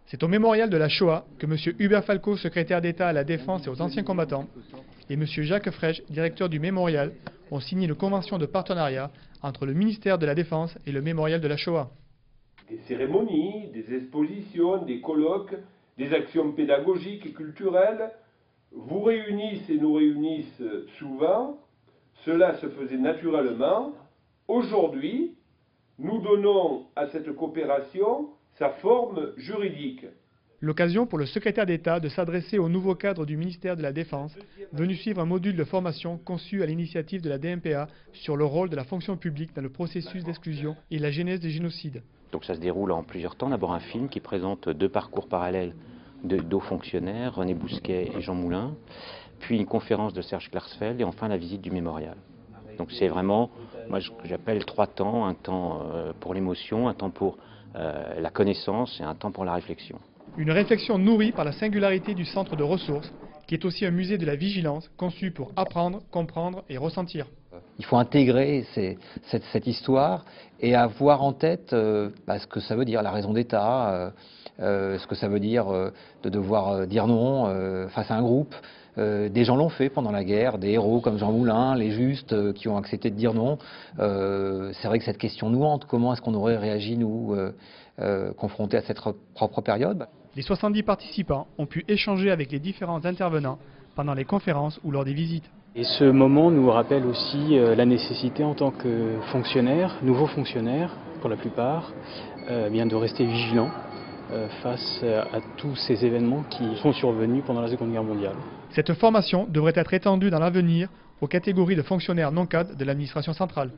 C'est au mémorial de la Shoah que M. Hubert Falco, secrétaire d'État à la Défense et aux anciens combattants, et M. Jacques Frege, directeur du mémorial, ont signé une convention de partenariat entre le ministère de la Défense et le mémorial de la Shoah. Des cérémonies, des expositions, des colloques, des actions pédagogiques et culturelles vous réunissent et nous réunissent souvent. Cela se faisait naturellement. Aujourd'hui, nous donnons à cette coopération sa forme juridique. L'occasion pour le secrétaire d'État de s'adresser au nouveau cadre du ministère de la Défense, venu suivre un module de formation conçu à l'initiative de la DMPA sur le rôle de la fonction publique dans le processus d'exclusion et la genèse des génocides. Donc ça se déroule en plusieurs temps. D'abord un film qui présente deux parcours parallèles de hauts fonctionnaires, René Bousquet et Jean Moulin, puis une conférence de Serge Klarsfeld et enfin la visite du mémorial. Donc c'est vraiment, moi ce que j'appelle trois temps, un temps pour l'émotion, un temps pour la connaissance et un temps pour la réflexion. Une réflexion nourrie par la singularité du centre de ressources, qui est aussi un musée de la vigilance conçu pour apprendre, comprendre et ressentir. Il faut intégrer cette histoire et avoir en tête ce que ça veut dire, la raison d'État, ce que ça veut dire de devoir dire non face à un groupe. Des gens l'ont fait pendant la guerre, des héros comme Jean Moulin, les justes qui ont accepté de dire non. C'est vrai que cette question nous hante. Comment est-ce qu'on aurait réagi, nous, confrontés à cette propre période? Les 70 participants ont pu échanger avec les différents intervenants pendant les conférences ou lors des visites. Et ce moment nous rappelle aussi la nécessité en tant que fonctionnaires, nouveaux fonctionnaires pour la plupart, de rester vigilants face à tous ces événements qui sont survenus pendant la Seconde Guerre mondiale. Cette formation devrait être étendue dans l'avenir aux catégories de fonctionnaires non cadres de l'administration centrale.